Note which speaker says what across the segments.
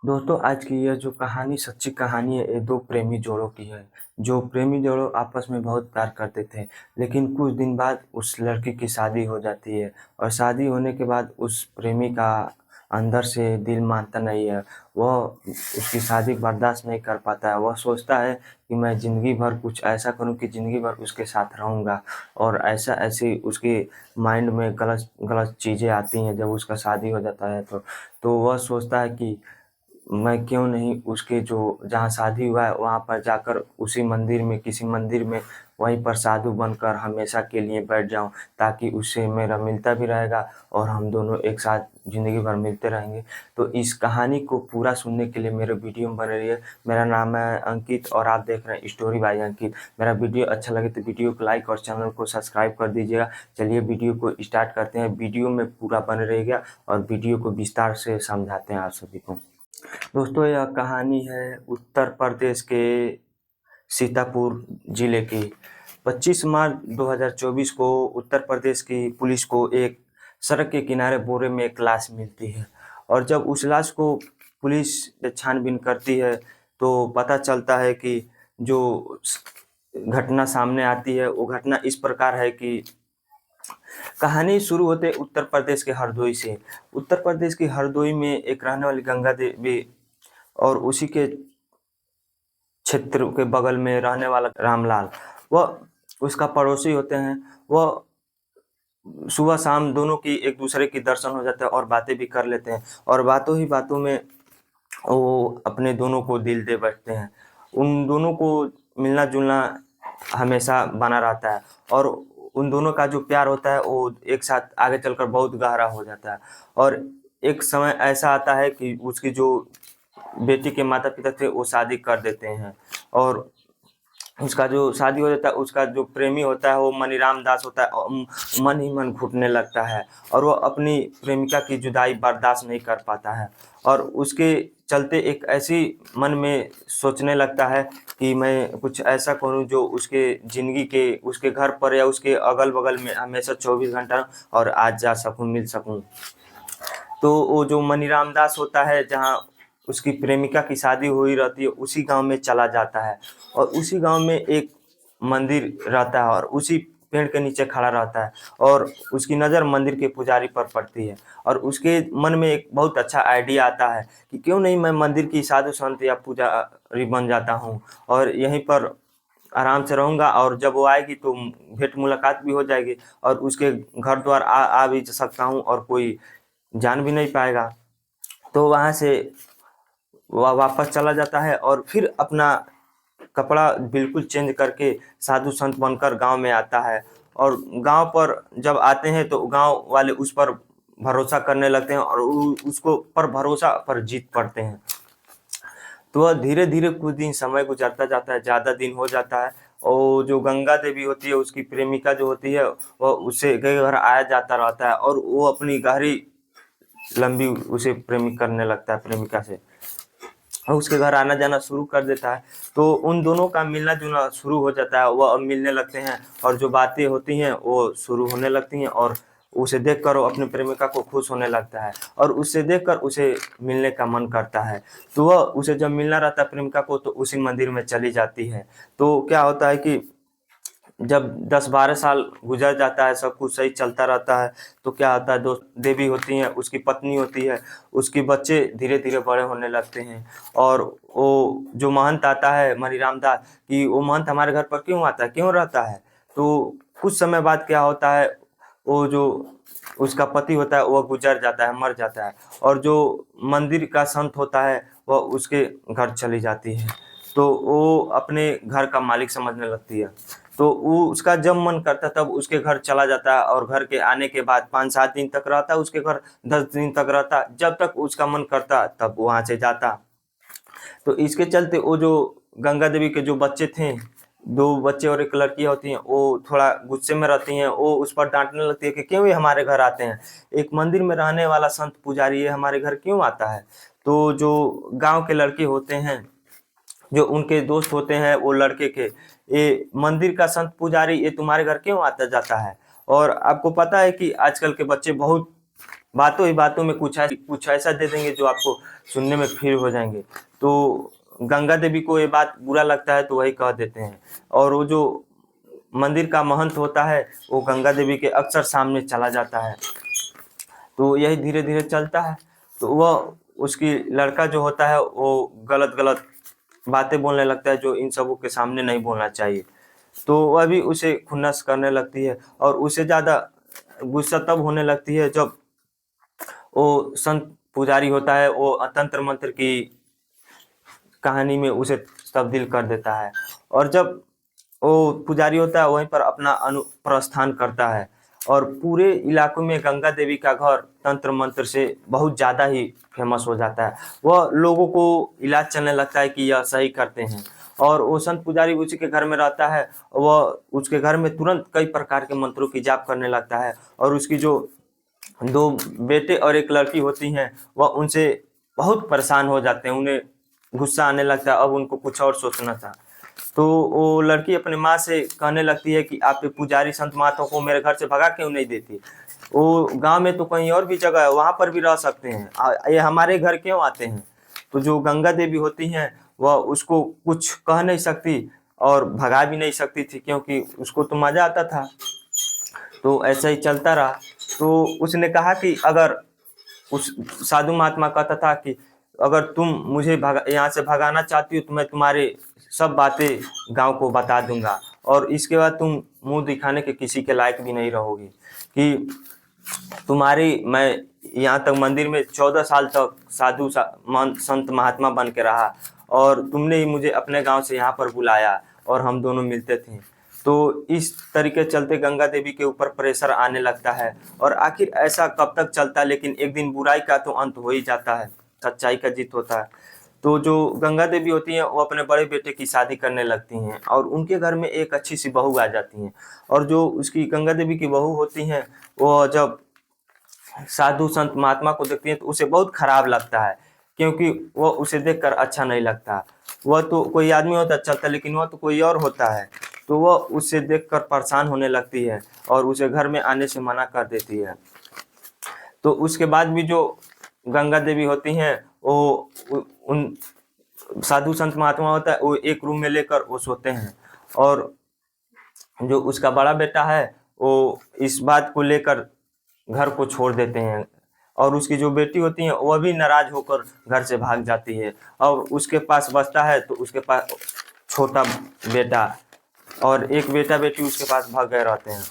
Speaker 1: दोस्तों आज की यह जो कहानी सच्ची कहानी है ये दो प्रेमी जोड़ों की है। जो प्रेमी जोड़ों आपस में बहुत प्यार करते थे, लेकिन कुछ दिन बाद उस लड़की की शादी हो जाती है और शादी होने के बाद उस प्रेमी का अंदर से दिल मानता नहीं है। वह उसकी शादी बर्दाश्त नहीं कर पाता है। वह सोचता है कि मैं ज़िंदगी भर कुछ ऐसा करूँ कि ज़िंदगी भर उसके साथ रहूँगा, और ऐसी उसके माइंड में गलत गलत चीज़ें आती हैं जब उसका शादी हो जाता है तो वह सोचता है कि मैं क्यों नहीं उसके जो जहाँ शादी हुआ है वहाँ पर जाकर उसी मंदिर में किसी मंदिर में वहीं पर साधु बनकर हमेशा के लिए बैठ जाऊँ, ताकि उससे मेरा मिलता भी रहेगा और हम दोनों एक साथ ज़िंदगी भर मिलते रहेंगे। तो इस कहानी को पूरा सुनने के लिए मेरे वीडियो में बने रहिए। मेरा नाम है अंकित और आप देख रहे हैं स्टोरी बाय अंकित। मेरा वीडियो अच्छा लगे तो वीडियो को लाइक और चैनल को सब्सक्राइब कर दीजिएगा। चलिए वीडियो को स्टार्ट करते हैं। वीडियो में पूरा बने रहिएगा और वीडियो को विस्तार से समझाते हैं आप सभी को। दोस्तों यह कहानी है उत्तर प्रदेश के सीतापुर जिले की। 25 मार्च 2024 को उत्तर प्रदेश की पुलिस को एक सड़क के किनारे बोरे में एक लाश मिलती है, और जब उस लाश को पुलिस छानबीन करती है तो पता चलता है कि जो घटना सामने आती है वो घटना इस प्रकार है कि कहानी शुरू होते उत्तर प्रदेश के हरदोई से। उत्तर प्रदेश की हरदोई में एक रहने वाली गंगा देवी और उसी के क्षेत्र के बगल में रहने वाला रामलाल, वह उसका पड़ोसी होते हैं। वह सुबह शाम दोनों की एक दूसरे की दर्शन हो जाता है और बातें भी कर लेते हैं, और बातों ही बातों में वो अपने दोनों को दिल दे बैठते हैं। उन दोनों को मिलना जुलना हमेशा बना रहता है, और उन दोनों का जो प्यार होता है वो एक साथ आगे चलकर बहुत गहरा हो जाता है। और एक समय ऐसा आता है कि उसकी जो बेटी के माता पिता थे वो शादी कर देते हैं, और उसका जो शादी हो जाता है उसका जो प्रेमी होता है वो मनीराम दास होता है। मन ही मन घुटने लगता है और वो अपनी प्रेमिका की जुदाई बर्दाश्त नहीं कर पाता है, और उसके चलते एक ऐसी मन में सोचने लगता है कि मैं कुछ ऐसा करूं जो उसके ज़िंदगी के उसके घर पर या उसके अगल बगल में हमेशा 24 घंटा और आज जा सकूं, मिल सकूं। तो वो जो मनीराम दास होता है जहाँ उसकी प्रेमिका की शादी हुई रहती है उसी गांव में चला जाता है, और उसी गांव में एक मंदिर रहता है और उसी पेड़ के नीचे खड़ा रहता है, और उसकी नज़र मंदिर के पुजारी पर पड़ती है, और उसके मन में एक बहुत अच्छा आइडिया आता है कि क्यों नहीं मैं मंदिर की साधु संत या पुजारी बन जाता हूँ और यहीं पर आराम से रहूँगा, और जब वो आएगी तो भेंट मुलाकात भी हो जाएगी और उसके घर द्वार आ भी सकता हूँ और कोई जान भी नहीं पाएगा। तो वहाँ से वह वापस चला जाता है और फिर अपना कपड़ा बिल्कुल चेंज करके साधु संत बनकर गांव में आता है, और गांव पर जब आते हैं तो गांव वाले उस पर भरोसा करने लगते हैं और उसको पर भरोसा पर जीत पड़ते हैं। तो वह धीरे धीरे कुछ दिन समय गुजरता जाता है, ज़्यादा दिन हो जाता है, और जो गंगा देवी होती है उसकी प्रेमिका जो होती है वह उससे घर आया जाता रहता है, और वो अपनी गहरी लंबी उसे प्रेमी करने लगता है प्रेमिका से, और उसके घर आना जाना शुरू कर देता है। तो उन दोनों का मिलना जुलना शुरू हो जाता है, वह मिलने लगते हैं और जो बातें होती हैं वो शुरू होने लगती हैं, और उसे देखकर वो अपनी प्रेमिका को खुश होने लगता है और उससे देखकर उसे मिलने का मन करता है। तो वह उसे जब मिलना रहता है प्रेमिका को तो उसी मंदिर में चली जाती है। तो क्या होता है कि जब 10-12 साल गुजर जाता है, सब कुछ सही चलता रहता है, तो क्या होता है, दोस्त देवी होती हैं उसकी पत्नी होती है, उसके बच्चे धीरे धीरे बड़े होने लगते हैं, और वो जो महंत आता है मनीराम दास कि वो महंत हमारे घर पर क्यों आता है, क्यों रहता है। तो कुछ समय बाद क्या होता है, वो जो उसका पति होता है वह गुजर जाता है, मर जाता है, और जो मंदिर का संत होता है वह उसके घर चली जाती है। तो वो अपने घर का मालिक समझने लगती है, तो वो उसका जब मन करता है तब उसके घर चला जाता है, और घर के आने के बाद 5-7 दिन तक रहता है उसके घर, 10 दिन तक रहता, जब तक उसका मन करता तब वहाँ से जाता। तो इसके चलते वो जो गंगा देवी के जो बच्चे थे, 2 बच्चे और 1 लड़की होती हैं, वो थोड़ा गुस्से में रहती हैं, वो उस पर डांटने लगती है कि क्यों ये हमारे घर आते हैं, एक मंदिर में रहने वाला संत पुजारी ये हमारे घर क्यों आता है। तो जो गांव के लड़के होते हैं, जो उनके दोस्त होते हैं वो लड़के के, ये मंदिर का संत पुजारी ये तुम्हारे घर क्यों आता जाता है। और आपको पता है कि आजकल के बच्चे बहुत बातों ही बातों में कुछ ऐसा दे देंगे जो आपको सुनने में फील हो जाएंगे। तो गंगा देवी को ये बात बुरा लगता है तो वही कह देते हैं। और वो जो मंदिर का महंत होता है वो गंगा देवी के अक्सर सामने चला जाता है। तो यही धीरे धीरे चलता है। तो वह उसकी लड़का जो होता है वो गलत गलत बातें बोलने लगता है जो इन सबों के सामने नहीं बोलना चाहिए। तो वह भी उसे खुन्नस करने लगती है और उसे ज़्यादा गुस्सा तब होने लगती है जब वो संत पुजारी होता है वो तंत्र मंत्र की कहानी में उसे तब्दील कर देता है। और जब वो पुजारी होता है वहीं पर अपना प्रस्थान करता है और पूरे इलाकों में गंगा देवी का घर तंत्र मंत्र से बहुत ज़्यादा ही फेमस हो जाता है। वह लोगों को इलाज चलने लगता है कि यह सही करते हैं। और वो संत पुजारी उसी के घर में रहता है। वह उसके घर में तुरंत कई प्रकार के मंत्रों की जाप करने लगता है। और उसकी जो 2 बेटे और 1 लड़की होती हैं वह उनसे बहुत परेशान हो जाते हैं। उन्हें गुस्सा आने लगता है, अब उनको कुछ और सोचना था। तो वो लड़की अपने माँ से कहने लगती है कि आप पुजारी संत महात्मा को मेरे घर से भगा क्यों नहीं देती? वो गांव में तो कहीं और भी जगह है, वहां पर भी रह सकते हैं, ये हमारे घर क्यों आते हैं? तो जो गंगा देवी होती हैं वह उसको कुछ कह नहीं सकती और भगा भी नहीं सकती थी क्योंकि उसको तो मजा आता था। तो ऐसा ही चलता रहा। तो उसने कहा कि अगर उस साधु महात्मा कहता था कि अगर तुम मुझे यहाँ से भगाना चाहती हो तो मैं तुम्हारे सब बातें गांव को बता दूंगा और इसके बाद तुम मुंह दिखाने के किसी के लायक भी नहीं रहोगी। कि तुम्हारी मैं यहाँ तक मंदिर में 14 साल तक संत महात्मा बन के रहा और तुमने ही मुझे अपने गांव से यहाँ पर बुलाया और हम दोनों मिलते थे। तो इस तरीके चलते गंगा देवी के ऊपर प्रेशर आने लगता है। और आखिर ऐसा कब तक चलता है, लेकिन एक दिन बुराई का तो अंत हो ही जाता है, सच्चाई का जीत होता है। तो जो गंगा देवी होती हैं वो अपने बड़े बेटे की शादी करने लगती हैं और उनके घर में एक अच्छी सी बहू आ जाती हैं। और जो उसकी गंगा देवी की बहू होती हैं वो जब साधु संत महात्मा को देखती हैं तो उसे बहुत खराब लगता है क्योंकि वह उसे देखकर अच्छा नहीं लगता। वह तो कोई आदमी होता चलता, लेकिन वह तो कोई और होता है। तो वह उसे देखकर परेशान होने लगती है और उसे घर में आने से मना कर देती है। तो उसके बाद भी जो गंगा देवी होती हैं वो उन साधु संत महात्मा होता है वो एक रूम में लेकर वो सोते हैं। और जो उसका बड़ा बेटा है वो इस बात को लेकर घर को छोड़ देते हैं। और उसकी जो बेटी होती है वह भी नाराज होकर घर से भाग जाती है। और उसके पास बचता है तो उसके पास छोटा बेटा और एक बेटा बेटी उसके पास भाग गए रहते हैं।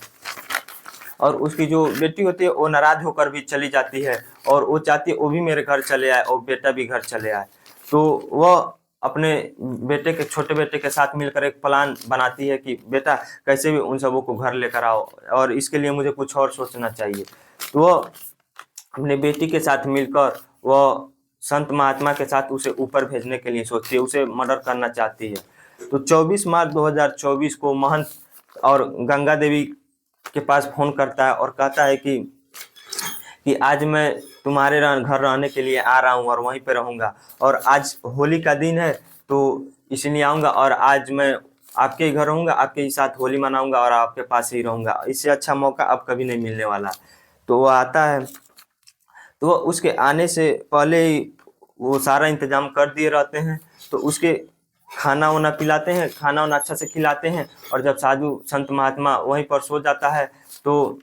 Speaker 1: और उसकी जो बेटी होती है वो नाराज होकर भी चली जाती है और वो चाहती है वो भी मेरे घर चले आए और बेटा भी घर चले आए। तो वह अपने बेटे के छोटे बेटे के साथ मिलकर एक प्लान बनाती है कि बेटा कैसे भी उन सबों को घर लेकर आओ और इसके लिए मुझे कुछ और सोचना चाहिए। तो वह अपने बेटी के साथ मिलकर वह संत महात्मा के साथ उसे ऊपर भेजने के लिए सोचती है, उसे मर्डर करना चाहती है। तो 24 मार्च 2024 को महंत और गंगा देवी के पास फोन करता है और कहता है कि आज मैं तुम्हारे घर रहने के लिए आ रहा हूँ और वहीं पे रहूँगा और आज होली का दिन है तो इसलिए आऊँगा और आज मैं आपके ही घर रहूँगा, आपके ही साथ होली मनाऊँगा और आपके पास ही रहूँगा। इससे अच्छा मौका अब कभी नहीं मिलने वाला। तो वो आता है। तो वो उसके आने से पहले ही वो सारा इंतजाम कर दिए रहते हैं। तो उसके खाना वाना पिलाते हैं, खाना वाना अच्छा से खिलाते हैं। और जब साधु संत महात्मा वहीं पर सो जाता है तो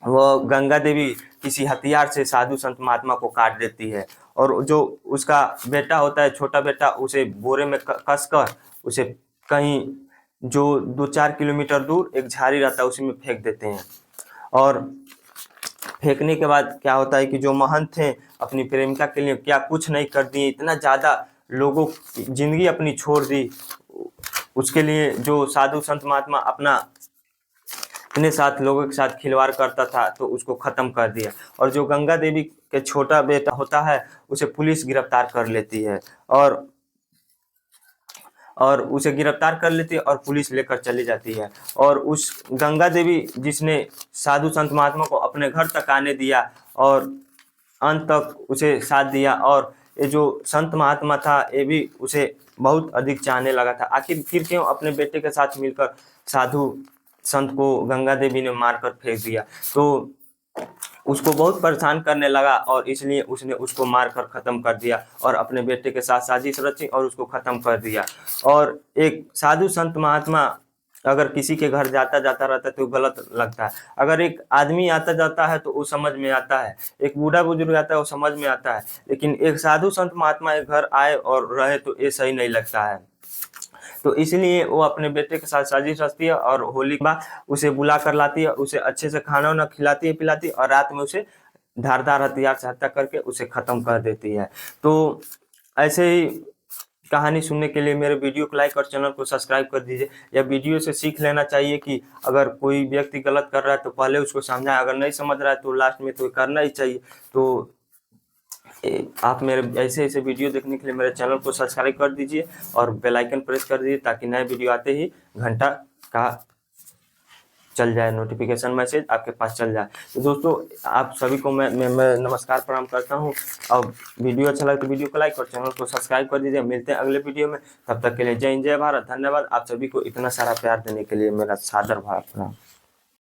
Speaker 1: वह गंगा देवी किसी हथियार से साधु संत महात्मा को काट देती है। और जो उसका बेटा होता है छोटा बेटा उसे बोरे में कस कर उसे कहीं जो 2-4 किलोमीटर दूर एक झाड़ी रहता है उसी में फेंक देते हैं। और फेंकने के बाद क्या होता है कि जो महंत थे अपनी प्रेमिका के लिए क्या कुछ नहीं कर दिए, इतना ज़्यादा लोगों की जिंदगी अपनी छोड़ दी उसके लिए। जो साधु संत महात्मा अपने साथ लोगों के साथ खिलवाड़ करता था तो उसको ख़त्म कर दिया। और जो गंगा देवी के छोटा बेटा होता है उसे पुलिस गिरफ्तार कर लेती है और उसे गिरफ्तार कर लेती है और पुलिस लेकर चली जाती है। और उस गंगा देवी जिसने साधु संत महात्मा को अपने घर तक आने दिया और अंत तक उसे साथ दिया, और ये जो संत महात्मा था ये भी उसे बहुत अधिक चाहने लगा था। आखिर फिर क्यों अपने बेटे के साथ मिलकर साधु संत को गंगा देवी ने मारकर फेंक दिया। तो उसको बहुत परेशान करने लगा और इसलिए उसने उसको मारकर ख़त्म कर दिया और अपने बेटे के साथ साजिश रची और उसको ख़त्म कर दिया। और एक साधु संत महात्मा अगर किसी के घर जाता जाता रहता है तो गलत लगता है। अगर एक आदमी आता जाता है तो वो समझ में आता है, एक बूढ़ा बुजुर्ग आता है वो समझ में आता है, लेकिन एक साधु संत महात्मा एक घर आए और रहे तो ये सही नहीं लगता है। तो इसलिए वो अपने बेटे के साथ साजिश रचती है और होली के बाद उसे बुला कर लाती है, उसे अच्छे से खाना वाना खिलाती है पिलाती है और रात में उसे धारदार हथियार से हत्या करके उसे ख़त्म कर देती है। तो ऐसे ही कहानी सुनने के लिए मेरे वीडियो को लाइक और चैनल को सब्सक्राइब कर दीजिए। या वीडियो से सीख लेना चाहिए कि अगर कोई व्यक्ति गलत कर रहा है तो पहले उसको समझाएं, अगर नहीं समझ रहा है तो लास्ट में तो करना ही चाहिए। तो आप मेरे ऐसे ऐसे वीडियो देखने के लिए मेरे चैनल को सब्सक्राइब कर दीजिए और बेल आइकन प्रेस कर दीजिए ताकि नए वीडियो आते ही घंटा का चल जाए, नोटिफिकेशन मैसेज आपके पास चल जाए। तो दोस्तों आप सभी को मैं नमस्कार प्रणाम करता हूं। अब वीडियो अच्छा लगे तो वीडियो को लाइक और चैनल को सब्सक्राइब कर दीजिए। मिलते हैं अगले वीडियो में, तब तक के लिए जय हिंद जय भारत। धन्यवाद आप सभी को इतना सारा प्यार देने के लिए, मेरा सादर प्रणाम।